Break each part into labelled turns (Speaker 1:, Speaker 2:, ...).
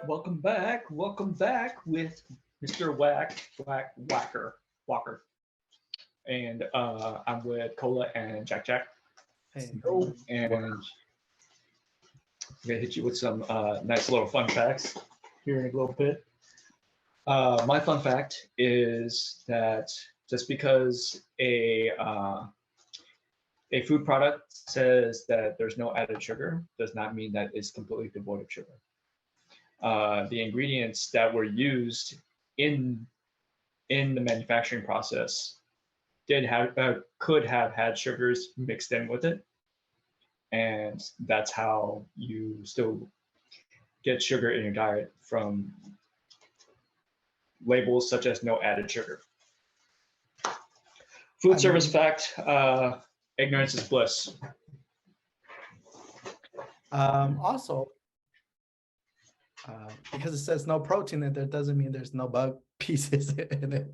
Speaker 1: Welcome back with Mr. Walker. And I'm with Cola and Jack.
Speaker 2: Hey.
Speaker 1: And I'm gonna hit you with some nice little fun facts here in a little bit. My fun fact is that just because a food product says that there's no added sugar does not mean that it's completely devoid of sugar. The ingredients that were used in the manufacturing process could have had sugars mixed in with it, and that's how you still get sugar in your diet from labels such as no added sugar. Food service fact: ignorance is bliss.
Speaker 2: Also, because it says no protein in there doesn't mean there's no bug pieces in it.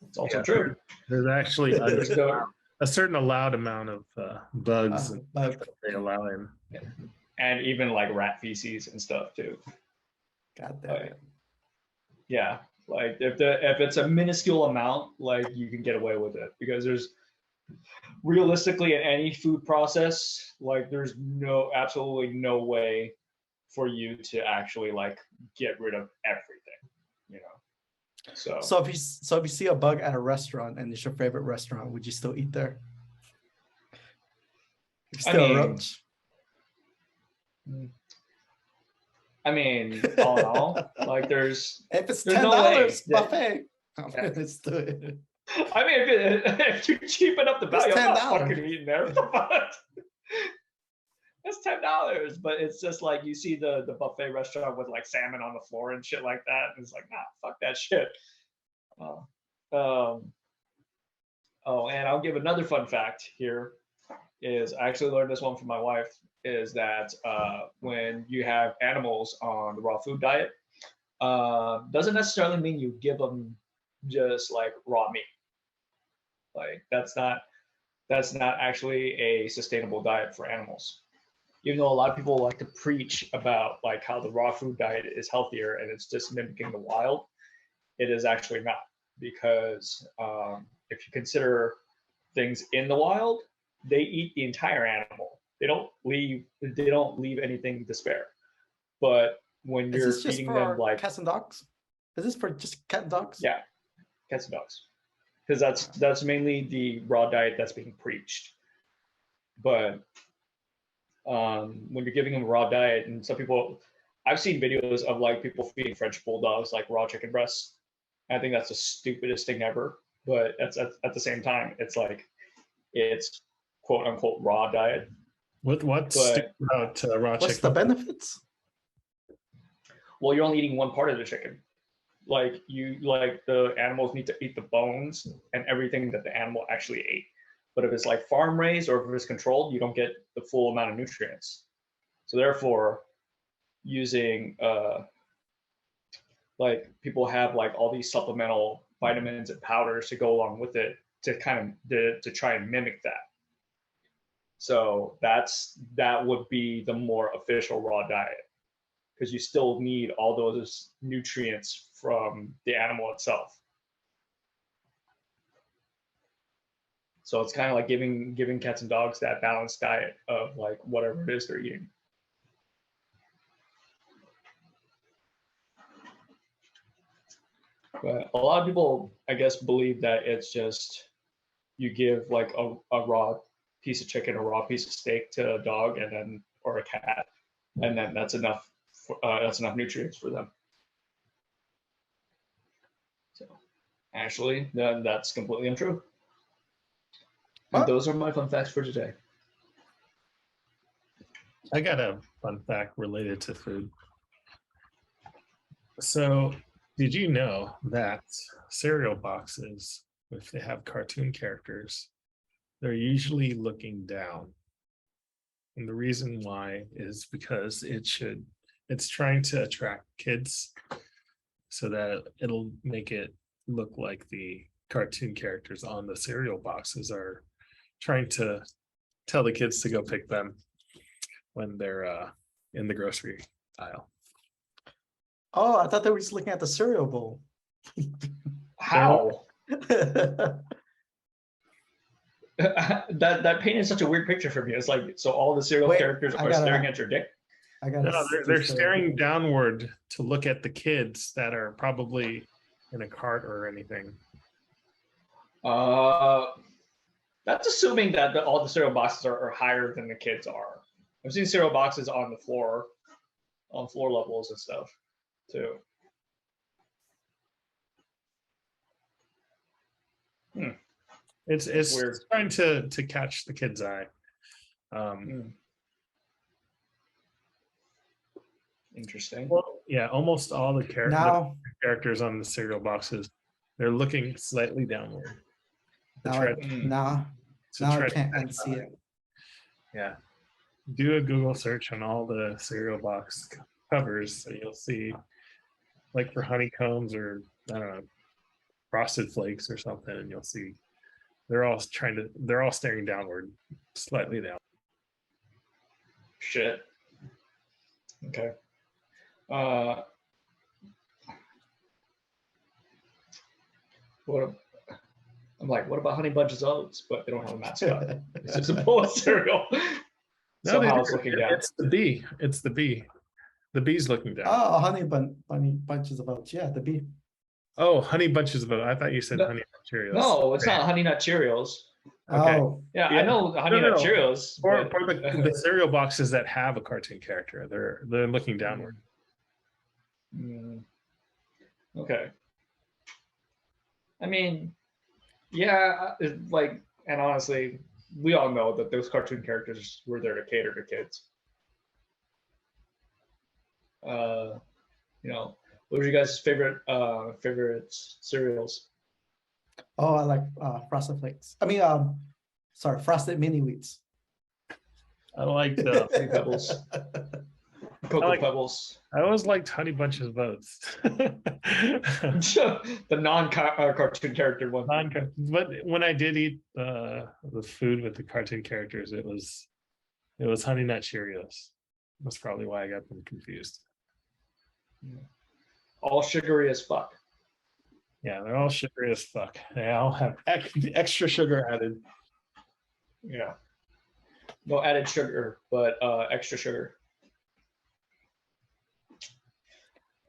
Speaker 1: It's also true.
Speaker 3: There's actually a certain allowed amount of bugs that they allow in.
Speaker 1: And even like rat feces and stuff too.
Speaker 2: God damn it.
Speaker 1: Yeah, like if it's a minuscule amount, like you can get away with it, because there's realistically in any food process, like there's absolutely no way for you to actually like get rid of everything, you know.
Speaker 2: So if you see a bug at a restaurant and it's your favorite restaurant, would you still eat there? A roach.
Speaker 1: I mean, all in all, like there's
Speaker 2: if it's
Speaker 1: $10
Speaker 2: no buffet, let's do it.
Speaker 1: I mean, if you cheapen up the value, I'm not fucking eating there. It's $10, but it's just like you see the buffet restaurant with like salmon on the floor and shit like that, and it's like, nah, fuck that shit. And I'll give another fun fact here. Is I actually learned this one from my wife. Is that when you have animals on the raw food diet, doesn't necessarily mean you give them just like raw meat. Like that's not actually a sustainable diet for animals. Even though a lot of people like to preach about like how the raw food diet is healthier and it's just mimicking the wild, it is actually not, because if you consider things in the wild, they eat the entire animal. They don't leave anything to spare. But when you're feeding them like
Speaker 2: cats and dogs, is this for just cat and dogs?
Speaker 1: Yeah, cats and dogs, because that's mainly the raw diet that's being preached. But when you're giving them a raw diet, and some people, I've seen videos of like people feeding French bulldogs like raw chicken breasts. I think that's the stupidest thing ever. But at the same time, it's like it's quote unquote raw diet.
Speaker 3: What's stupid about raw chicken?
Speaker 2: What's the benefits?
Speaker 1: Well, you're only eating one part of the chicken. Like the animals need to eat the bones and everything that the animal actually ate. But if it's like farm raised or if it's controlled, you don't get the full amount of nutrients. So therefore, using like people have like all these supplemental vitamins and powders to go along with it to kind of to try and mimic that. So that would be the more official raw diet, because you still need all those nutrients from the animal itself. So it's kind of like giving cats and dogs that balanced diet of like whatever it is they're eating. But a lot of people, I guess, believe that it's just you give like a raw piece of chicken, a raw piece of steak to a dog, and then or a cat, and then that's enough. That's enough nutrients for them. So actually, that's completely untrue. And those are my fun facts for today.
Speaker 3: I got a fun fact related to food. So, did you know that cereal boxes, if they have cartoon characters, they're usually looking down? And the reason why is because it's trying to attract kids so that it'll make it look like the cartoon characters on the cereal boxes are trying to tell the kids to go pick them. when they're in the grocery aisle.
Speaker 2: Oh, I thought they were just looking at the cereal bowl.
Speaker 1: How? that painted such a weird picture for me. It's like, so all the serial
Speaker 2: Wait,
Speaker 1: characters
Speaker 2: I
Speaker 1: are
Speaker 2: gotta-
Speaker 1: staring at your dick.
Speaker 2: I gotta.
Speaker 3: No,
Speaker 2: see
Speaker 3: they're
Speaker 2: the-
Speaker 3: staring downward to look at the kids that are probably in a cart or anything.
Speaker 1: That's assuming that all the cereal boxes are higher than the kids are. I've seen cereal boxes on the floor, on floor levels and stuff, too.
Speaker 3: It's
Speaker 1: Weird.
Speaker 3: trying to catch the kid's eye.
Speaker 1: Interesting.
Speaker 3: Well, yeah, almost all the
Speaker 2: Now,
Speaker 3: characters on the cereal boxes, they're looking slightly downward. To
Speaker 2: now,
Speaker 3: try,
Speaker 2: now,
Speaker 3: to
Speaker 2: now I
Speaker 3: try to
Speaker 2: can't
Speaker 3: catch
Speaker 2: unsee
Speaker 3: the eye.
Speaker 2: it.
Speaker 3: Yeah. Do a Google search on all the cereal box covers, and you'll see, like for honeycombs or I don't know, frosted flakes or something, and you'll see they're all staring downward, slightly down.
Speaker 1: Shit. Okay. I'm like, what about Honey Bunches of Oats? But they don't have a mascot. It's just a bowl of cereal. Somehow it's looking down.
Speaker 3: It's the bee. It's the bee. The bee's looking down.
Speaker 2: Oh, honey bunches of oats. Yeah, the bee.
Speaker 3: Oh, Honey Bunches of Oats. I thought you said
Speaker 1: No.
Speaker 3: Honey Nut Cheerios.
Speaker 1: No, it's not Honey Nut Cheerios.
Speaker 3: Okay.
Speaker 2: Oh,
Speaker 1: Yeah,
Speaker 3: Yeah.
Speaker 1: I know Honey
Speaker 3: No,
Speaker 1: Nut
Speaker 3: no.
Speaker 1: Cheerios.
Speaker 3: For
Speaker 1: but-
Speaker 3: the cereal boxes that have a cartoon character, they're looking downward.
Speaker 1: Okay. I mean, yeah, like, and honestly, we all know that those cartoon characters were there to cater to kids. What were you guys' favorite cereals?
Speaker 2: oh, I like frosted flakes. I mean, sorry, frosted mini wheats.
Speaker 3: I liked.
Speaker 1: Fruity Pebbles, Cocoa
Speaker 3: like-
Speaker 1: Pebbles,
Speaker 3: I always liked Honey Bunches of Oats.
Speaker 1: the non-cartoon character one.
Speaker 3: But when I did eat the food with the cartoon characters, it was Honey Nut Cheerios. That's probably why I got them confused.
Speaker 1: All sugary as fuck.
Speaker 3: Yeah, they're all sugary as fuck. They all have extra sugar added.
Speaker 1: Yeah. No added sugar, but extra sugar.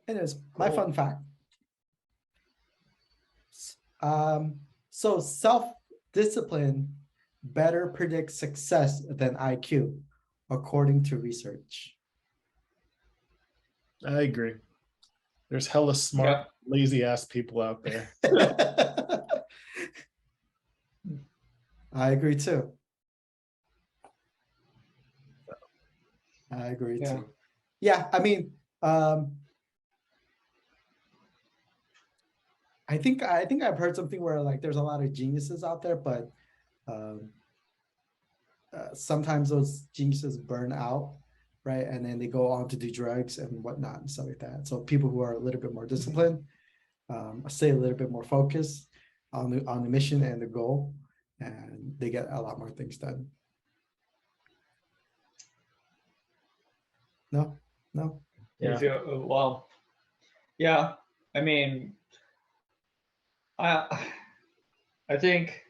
Speaker 2: Anyways, my
Speaker 1: Cool.
Speaker 2: fun fact. So self-discipline better predicts success than IQ, according to research.
Speaker 3: I agree. There's hella smart,
Speaker 1: Yeah.
Speaker 3: lazy ass people out there.
Speaker 2: I agree too. I agree
Speaker 1: Yeah.
Speaker 2: too. Yeah, I mean, I think I've heard something where like there's a lot of geniuses out there, but sometimes those geniuses burn out, right? And then they go on to do drugs and whatnot and stuff like that. So people who are a little bit more disciplined, stay a little bit more focused on the mission and the goal, and they get a lot more things done. No.
Speaker 1: You feel, well, yeah. I mean, I think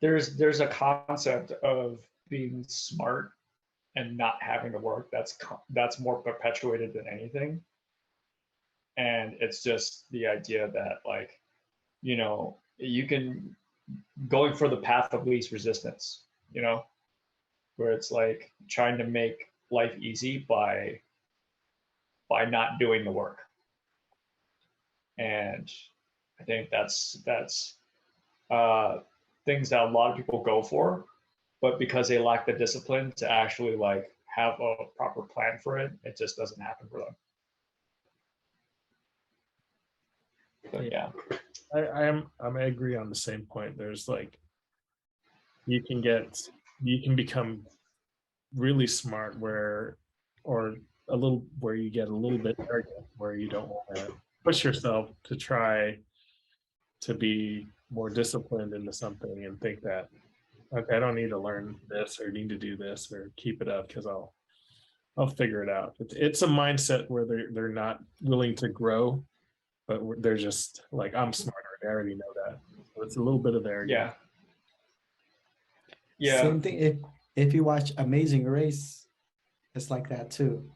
Speaker 1: there's a concept of being smart and not having to work that's more perpetuated than anything, and it's just the idea that, like, you can going for the path of least resistance, where it's like trying to make life easy by not doing the work. And I think that's things that a lot of people go for, but because they lack the discipline to actually like have a proper plan for it, it just doesn't happen for them. But yeah.
Speaker 3: I agree on the same point. There's like you can become really smart where you get a little bit arrogant, where you don't want to push yourself to try to be more disciplined into something and think that okay, I don't need to learn this or need to do this or keep it up because I'll figure it out. It's a mindset where they're not willing to grow, but they're just like, I'm smarter. I already know that. So it's a little bit of arrogance.
Speaker 1: Yeah. Yeah.
Speaker 2: Same thing. If you watch Amazing Race, it's like that too.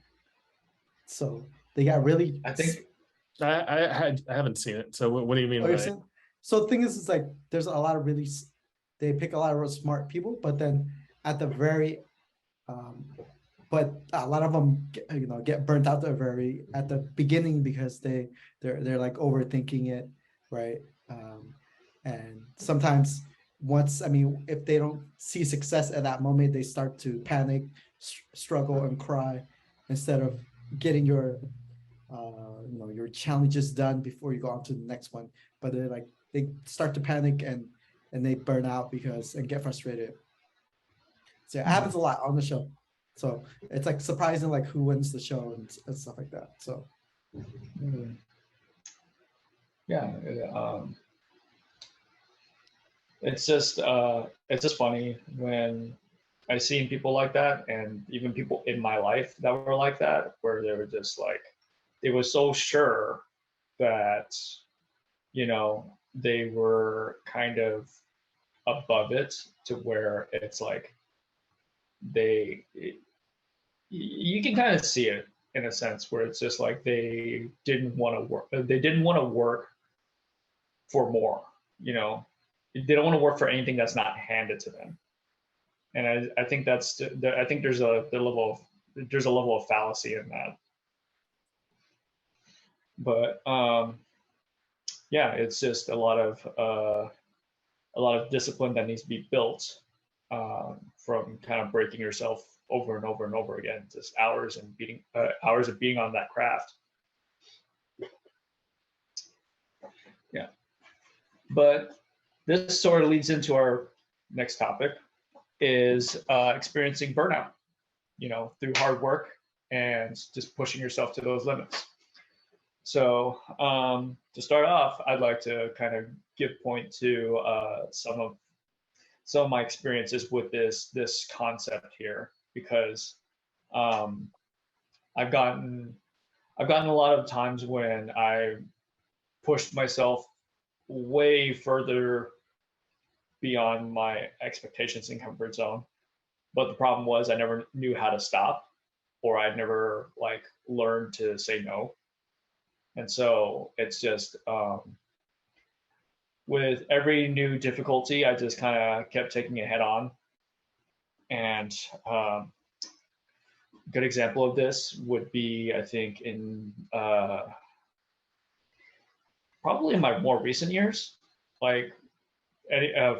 Speaker 2: So they got really.
Speaker 1: I think
Speaker 3: I haven't seen it. So what do you mean
Speaker 2: Oh, you're
Speaker 3: by?
Speaker 2: saying? So the thing is, it's like there's a lot of really. They pick a lot of real smart people, but then at the very, um, but a lot of them, get burnt out at the beginning because they're like overthinking it, right? And sometimes once, I mean, if they don't see success at that moment, they start to panic, struggle, and cry instead of getting your challenges done before you go on to the next one. But they start to panic and they burn out and get frustrated. So it happens a lot on the show. So it's like surprising like who wins the show and stuff like that. So
Speaker 1: yeah, it's just funny when I seen people like that, and even people in my life that were like that, where they were just like, they were so sure that they were kind of above it, to where it's like you can kind of see it in a sense, where it's just like they didn't want to work. They didn't want to work for more. They don't want to work for anything that's not handed to them. And I think I think there's a level of fallacy in that. But yeah, it's just a lot of discipline that needs to be built, from kind of breaking yourself over and over and over again, just hours of being on that craft. Yeah, but this sort of leads into our next topic, is experiencing burnout, through hard work and just pushing yourself to those limits. So to start off, I'd like to kind of give point to some of my experiences with this concept here, because I've gotten a lot of times when I pushed myself way further beyond my expectations and comfort zone. But the problem was I never knew how to stop, or I'd never learned to say no. And so it's just with every new difficulty, I just kind of kept taking it head on. And good example of this would be, I think, in probably in my more recent years, like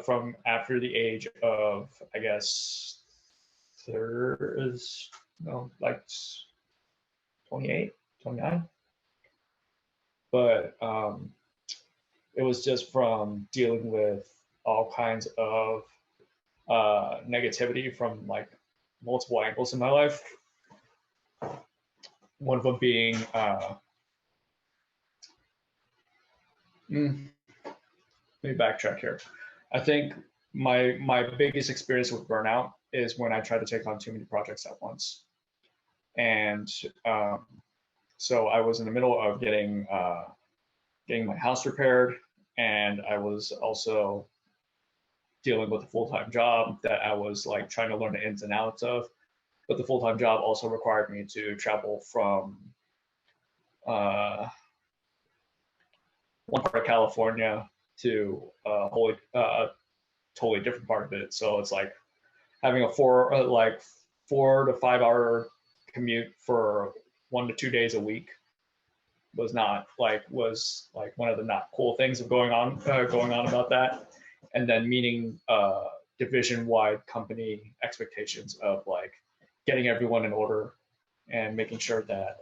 Speaker 1: from after the age of, I guess, like 28, 29. But it was just from dealing with all kinds of negativity from multiple angles in my life. One of them being, let me backtrack here. I think my biggest experience with burnout is when I try to take on too many projects at once. And so I was in the middle of getting my house repaired, and I was also dealing with a full-time job that I was trying to learn the ins and outs of. But the full-time job also required me to travel from one part of California to a totally different part of it. So it's like having a 4 to 5 hour commute for 1 to 2 days a week was one of the not cool things of going on about that. And then meeting division-wide company expectations of getting everyone in order and making sure that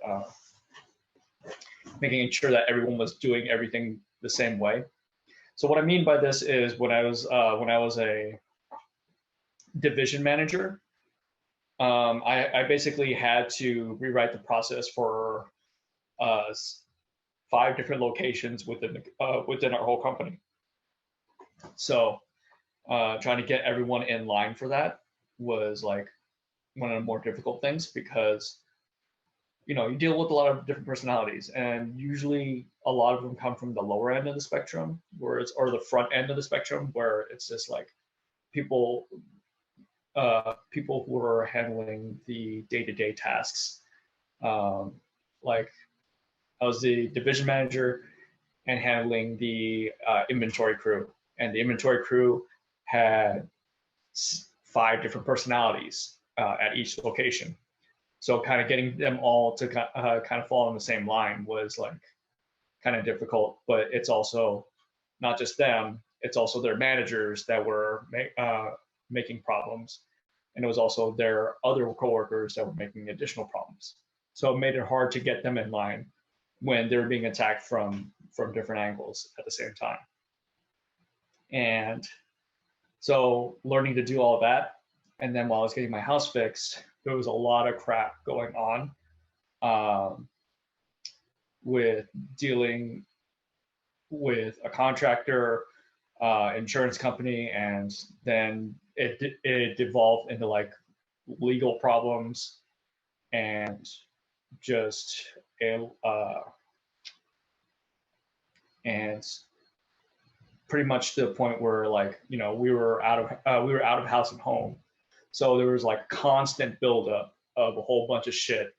Speaker 1: everyone was doing everything the same way. So what I mean by this is when I was a division manager, I basically had to rewrite the process for 5 different locations within our whole company. So trying to get everyone in line for that was like one of the more difficult things, because you deal with a lot of different personalities, and usually a lot of them come from the lower end of the spectrum, or the front end of the spectrum, where it's just like people people who are handling the day-to-day tasks. Like I was the division manager and handling the inventory crew, and the inventory crew had 5 different personalities at each location. So kind of getting them all to kind of fall in the same line was like kind of difficult. But it's also not just them; it's also their managers that were making problems, and it was also their other coworkers that were making additional problems. So it made it hard to get them in line when they were being attacked from different angles at the same time. And so learning to do all of that, and then while I was getting my house fixed, there was a lot of crap going on with dealing with a contractor, insurance company, and then it devolved into like legal problems and just and pretty much to the point where like we were out of house and home, so there was like constant buildup of a whole bunch of shit,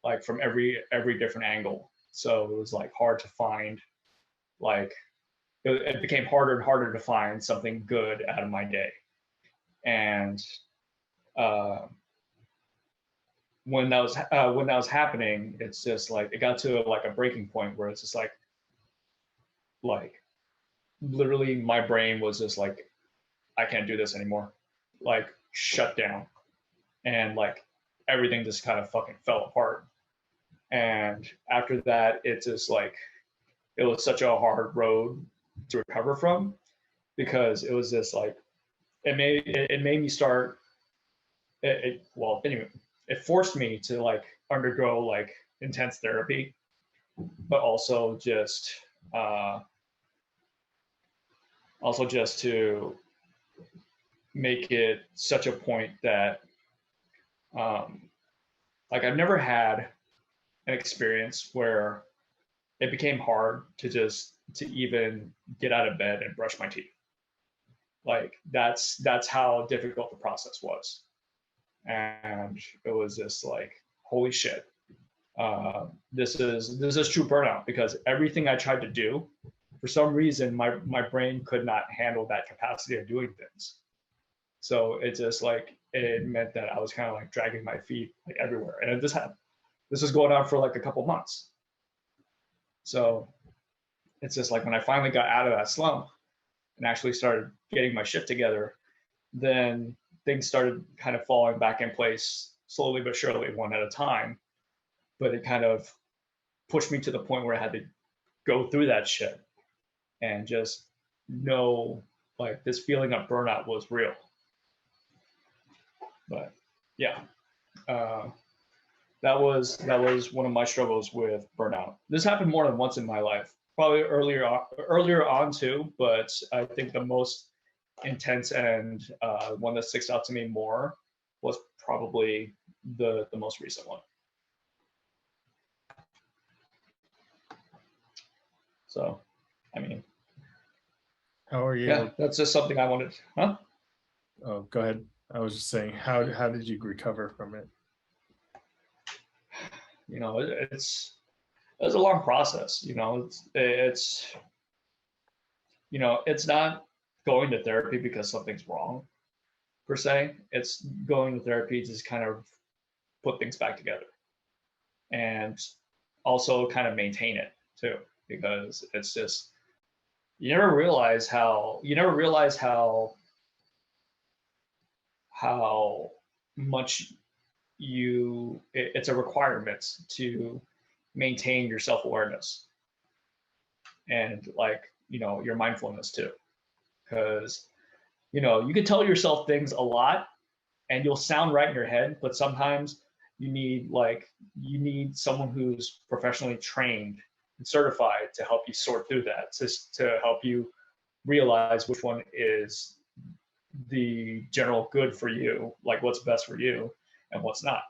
Speaker 1: like from every different angle. So it was like hard to find, like it became harder and harder to find something good out of my day. And when that was happening, it's just like it got to like a breaking point where it's just like literally my brain was just like, I can't do this anymore, like shut down, and like everything just kind of fucking fell apart. And after that, it's just like it was such a hard road to recover from, because it was just like it made me start well, anyway, it forced me to like undergo like intense therapy, but also just to make it such a point that like I've never had an experience where it became hard to even get out of bed and brush my teeth. Like that's how difficult the process was. And it was just like, holy shit, this is true burnout, because everything I tried to do, for some reason my brain could not handle that capacity of doing things. So it just like it meant that I was kind of like dragging my feet like everywhere, and this was going on for like a couple months. So it's just like when I finally got out of that slump and actually started getting my shit together, then things started kind of falling back in place slowly but surely, one at a time. But it kind of pushed me to the point where I had to go through that shit and just know like this feeling of burnout was real. But yeah, that was one of my struggles with burnout. This happened more than once in my life, probably earlier on too, but I think the most intense and one that sticks out to me more was probably the most recent one. So, I mean,
Speaker 3: How are you?
Speaker 1: Yeah, that's just something I wanted. Huh?
Speaker 3: Oh, go ahead. I was just saying, how did you recover from it?
Speaker 1: It's a long process. It's it's not going to therapy because something's wrong per se. It's going to therapy to just kind of put things back together, and also kind of maintain it too, because it's just you never realize how much it's a requirement to maintain your self-awareness and like your mindfulness too, because you can tell yourself things a lot and you'll sound right in your head, but sometimes you need someone who's professionally trained and certified to help you sort through that, to help you realize which one is the general good for you, like what's best for you and what's not.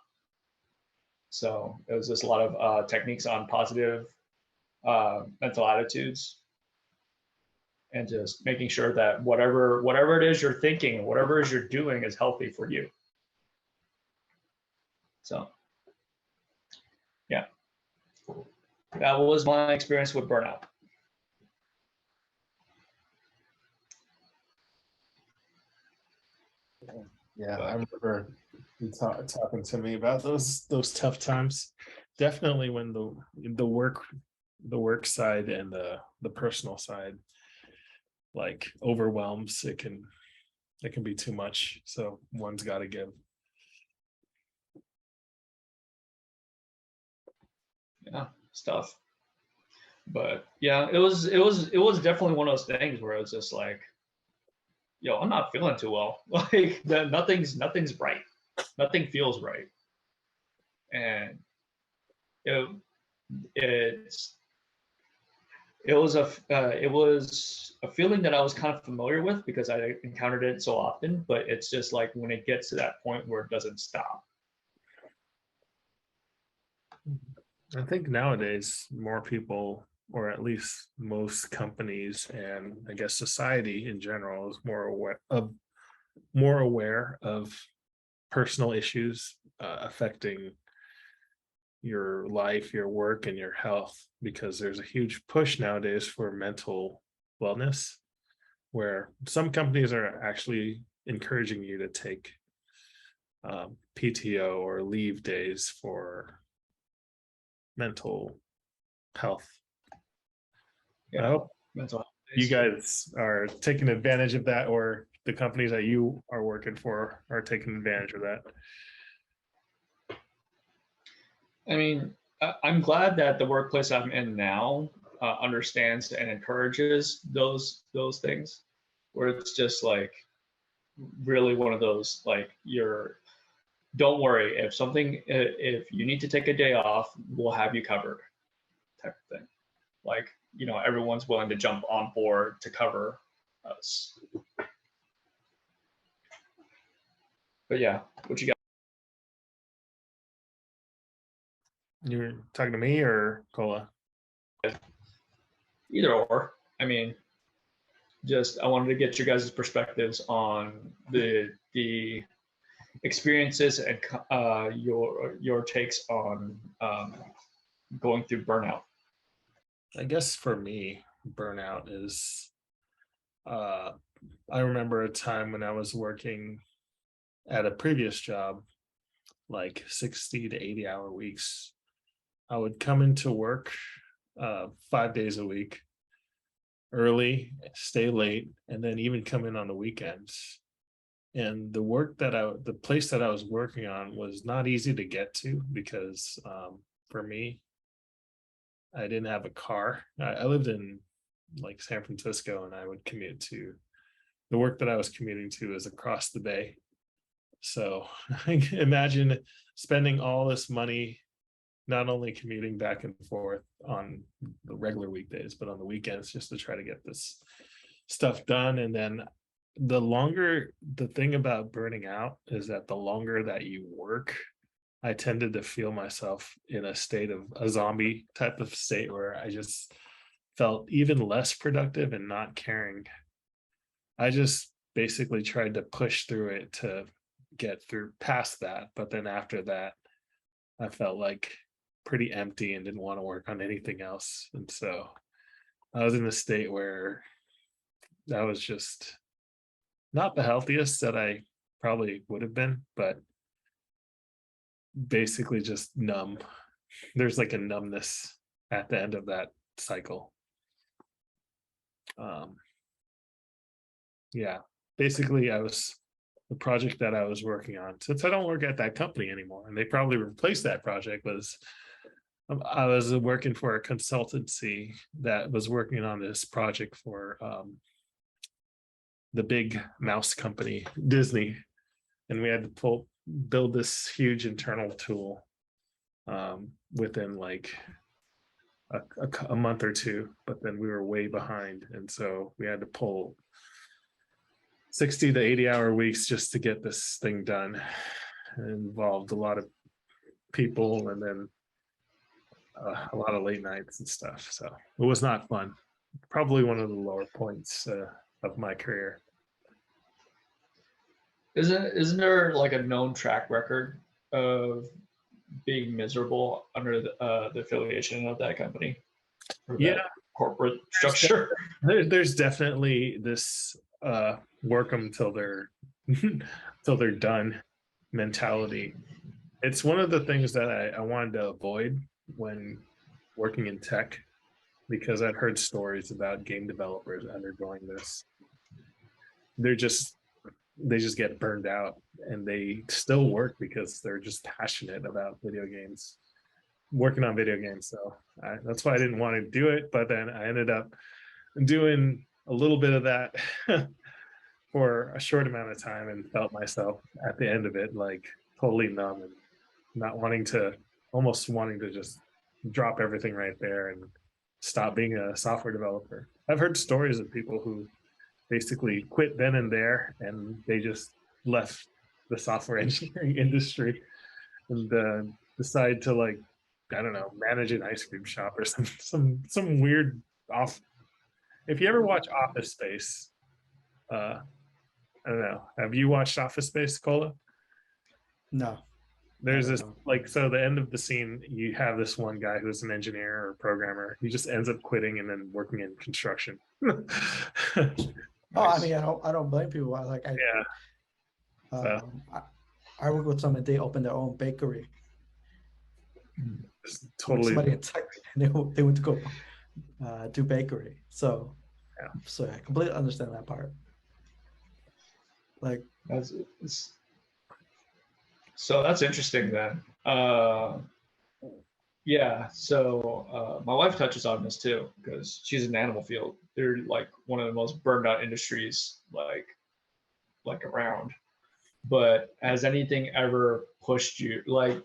Speaker 1: So it was just a lot of techniques on positive mental attitudes, and just making sure that whatever it is you're thinking, whatever it is you're doing is healthy for you. So yeah, that was my experience with burnout.
Speaker 3: Yeah, I remember you talking to me about those tough times. Definitely when the work side and the personal side like overwhelms, it can be too much. So one's got to give.
Speaker 1: Yeah, stuff. But yeah, it was definitely one of those things where it was just like, yo, I'm not feeling too well. Like nothing's right. Nothing feels right. And it it's it was a feeling that I was kind of familiar with because I encountered it so often, but it's just like when it gets to that point where it doesn't stop.
Speaker 3: I think nowadays more people, or at least most companies, and I guess society in general, is more aware of personal issues affecting your life, your work, and your health, because there's a huge push nowadays for mental wellness, where some companies are actually encouraging you to take PTO or leave days for mental health.
Speaker 1: Yeah,
Speaker 3: I hope
Speaker 1: mental health
Speaker 3: you
Speaker 1: days.
Speaker 3: guys are taking advantage of that, or the companies that you are working for are taking advantage of that.
Speaker 1: I mean, I'm glad that the workplace I'm in now understands and encourages those things, where it's just like really one of those like don't worry if you need to take a day off, we'll have you covered type of thing. Like, everyone's willing to jump on board to cover us. But yeah, what you got?
Speaker 3: You're talking to me or Cola?
Speaker 1: Either or. I mean, just I wanted to get your guys' perspectives on the experiences and your takes on going through burnout.
Speaker 3: I guess for me, burnout is I remember a time when I was working at a previous job, like 60 to 80-hour weeks. I would come into work 5 days a week, early, stay late, and then even come in on the weekends. And the place that I was working on was not easy to get to because for me, I didn't have a car. I lived in like San Francisco, and I would commute to the work that I was commuting to is across the bay. So imagine spending all this money, not only commuting back and forth on the regular weekdays, but on the weekends just to try to get this stuff done. And then the thing about burning out is that the longer that you work, I tended to feel myself in a state of a zombie type of state where I just felt even less productive and not caring. I just basically tried to push through it to get through past that. But then after that, I felt like pretty empty and didn't want to work on anything else. And so I was in a state where I was just not the healthiest that I probably would have been, but basically just numb. There's like a numbness at the end of that cycle. Yeah, basically the project that I was working on, since I don't work at that company anymore, and they probably replaced that project, I was working for a consultancy that was working on this project for the big mouse company, Disney. And we had to build this huge internal tool within like a month or two, but then we were way behind. And so we had to pull 60 to 80-hour weeks just to get this thing done. It involved a lot of people and then a lot of late nights and stuff. So it was not fun. Probably one of the lower points of my career.
Speaker 1: Isn't there like a known track record of being miserable under the affiliation of that company? Or
Speaker 3: Yeah,
Speaker 1: that corporate structure.
Speaker 3: there's definitely this work them till they're till they're done mentality. It's one of the things that I wanted to avoid when working in tech, because I've heard stories about game developers undergoing this. They just get burned out, and they still work because they're just passionate about video games, working on video games. So that's why I didn't want to do it. But then I ended up doing a little bit of that for a short amount of time and felt myself at the end of it like totally numb and not wanting to, almost wanting to just drop everything right there and stop being a software developer. I've heard stories of people who basically quit then and there, and they just left the software engineering industry and decide to, like, I don't know, manage an ice cream shop or some weird off. If you ever watch Office Space, I don't know. Have you watched Office Space, Cola?
Speaker 2: No.
Speaker 3: There's this, like, so the end of the scene, you have this one guy who's an engineer or programmer. He just ends up quitting and then working in construction.
Speaker 2: Oh, I mean, I don't blame people.
Speaker 3: Yeah.
Speaker 2: I work with some, and they opened their own bakery.
Speaker 3: Totally.
Speaker 2: Somebody in tech, and they went to go do bakery. So,
Speaker 3: Yeah.
Speaker 2: So I completely understand that part. Like,
Speaker 1: so that's interesting then. Yeah, so my wife touches on this too, because she's in the animal field. They're like one of the most burned out industries like around. But has anything ever pushed you, like,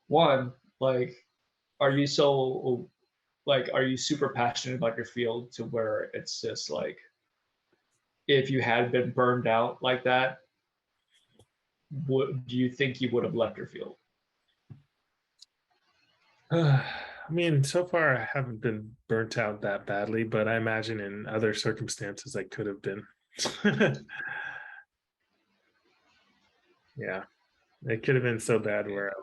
Speaker 1: one, like, are you super passionate about your field to where it's just like, if you had been burned out like that, do you think you would have left your field?
Speaker 3: I mean, so far I haven't been burnt out that badly, but I imagine in other circumstances I could have been. Yeah, it could have been so bad where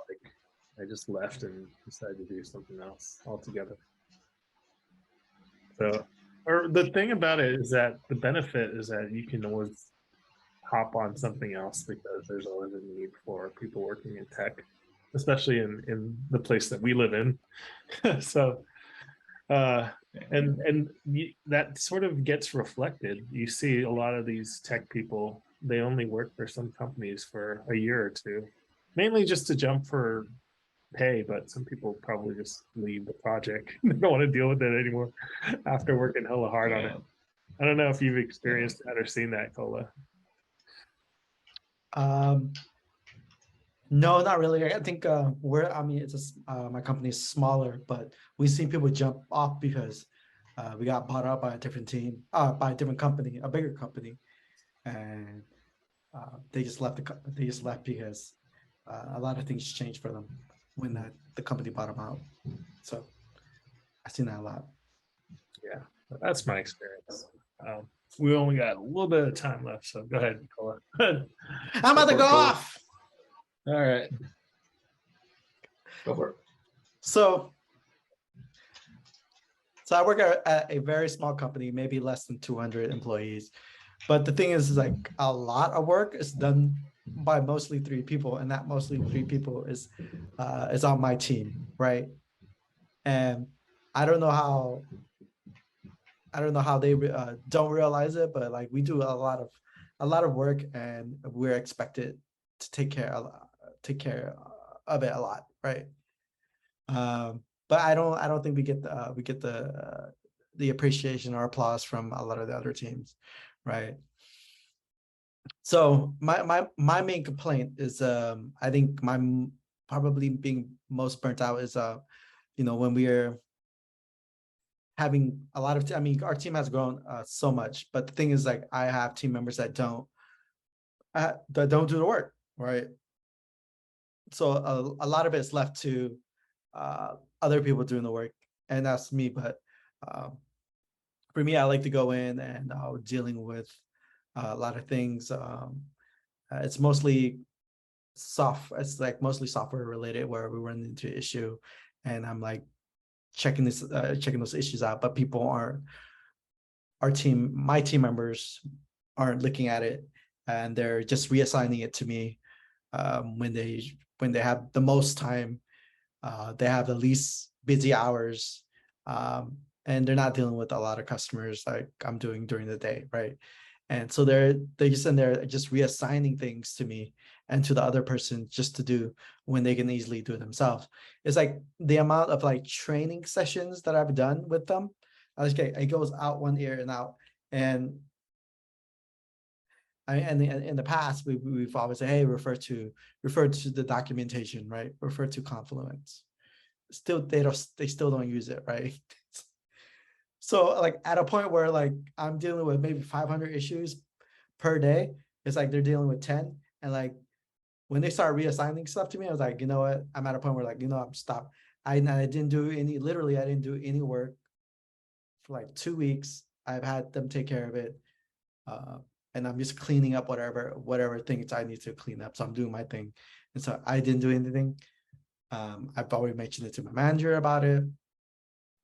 Speaker 3: I just left and decided to do something else altogether. So, or the thing about it is that the benefit is that you can always hop on something else because there's always a need for people working in tech, especially in the place that we live in. So, and that sort of gets reflected. You see a lot of these tech people, they only work for some companies for a year or two, mainly just to jump for pay, but some people probably just leave the project. They don't want to deal with it anymore after working hella hard on it. I don't know if you've experienced that or seen that, Cola.
Speaker 2: No, not really. I think my company is smaller, but we've seen people jump off because we got bought out by a different team, by a different company, a bigger company, and they just left because a lot of things changed for them when the company bought them out. So I've seen that a lot.
Speaker 3: Yeah, that's my experience. We only got a little bit of time left, so go ahead, Nicola.
Speaker 2: I'm about to go off.
Speaker 3: All right.
Speaker 1: Go for it.
Speaker 2: So I work at a very small company, maybe less than 200 employees. But the thing is like a lot of work is done by mostly 3 people, and that mostly 3 people is on my team, right? And I don't know how they don't realize it, but like we do a lot of work, and we're expected to take care of it a lot, right? But I don't think we get the appreciation or applause from a lot of the other teams, right? So my main complaint is I think my probably being most burnt out is when we're having a lot of our team has grown so much, but the thing is, like, I have team members that don't that don't do the work, right? So a lot of it's left to other people doing the work, and that's me. But for me, I like to go in and dealing with a lot of things. It's mostly it's like mostly software related, where we run into issue, and I'm like checking those issues out. But people aren't, my team members aren't looking at it, and they're just reassigning it to me when they have the most time. They have the least busy hours, and they're not dealing with a lot of customers like I'm doing during the day, right? And so they're just in there just reassigning things to me and to the other person just to do when they can easily do it themselves. It's like the amount of like training sessions that I've done with them. Okay, it goes out one ear and out. And in the past, we've always said, hey, refer to the documentation, right? Refer to Confluence. Still, they still don't use it, right? So like at a point where like I'm dealing with maybe 500 issues per day, it's like they're dealing with 10. And like when they start reassigning stuff to me, I was like, you know what? I'm at a point where like, I'm stopped. I didn't do any, literally, I didn't do any work for like 2 weeks. I've had them take care of it. And I'm just cleaning up whatever things I need to clean up. So I'm doing my thing. And so I didn't do anything. I've already mentioned it to my manager about it,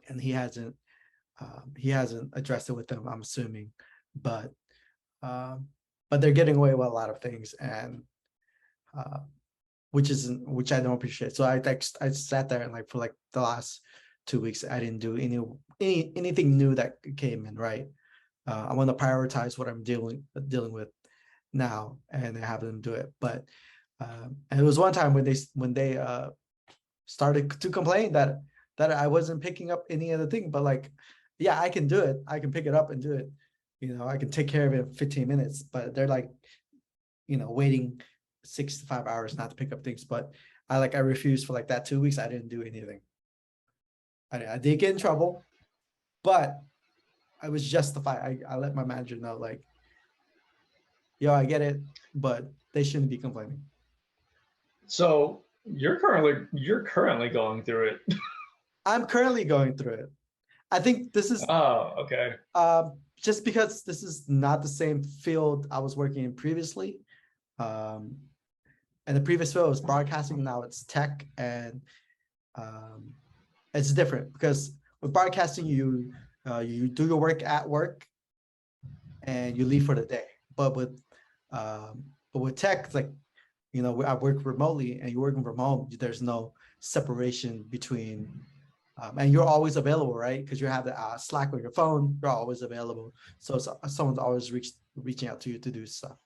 Speaker 2: and he hasn't addressed it with them, I'm assuming, but they're getting away with a lot of things, and which I don't appreciate. So I sat there and like for like the last 2 weeks, I didn't do anything new that came in, right? I want to prioritize what I'm dealing with now, and have them do it. But and it was one time when they started to complain that I wasn't picking up any other thing, but like, yeah, I can do it. I can pick it up and do it. I can take care of it in 15 minutes, but they're like, waiting 6 to 5 hours not to pick up things. But I refused for like that 2 weeks. I didn't do anything. I did get in trouble, but I was justified. I let my manager know, like, yo, I get it, but they shouldn't be complaining.
Speaker 1: So you're currently going through it.
Speaker 2: I'm currently going through it. I think this is
Speaker 1: okay.
Speaker 2: Just because this is not the same field I was working in previously. And the previous field was broadcasting, now it's tech, and it's different because with broadcasting you do your work at work and you leave for the day. But with tech, it's like, I work remotely and you're working from home. There's no separation between, and you're always available, right? Because you have the Slack on your phone, you're always available. So someone's always reaching out to you to do stuff,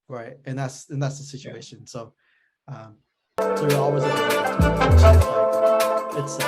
Speaker 2: right? And that's the situation. So, so you're always available. It's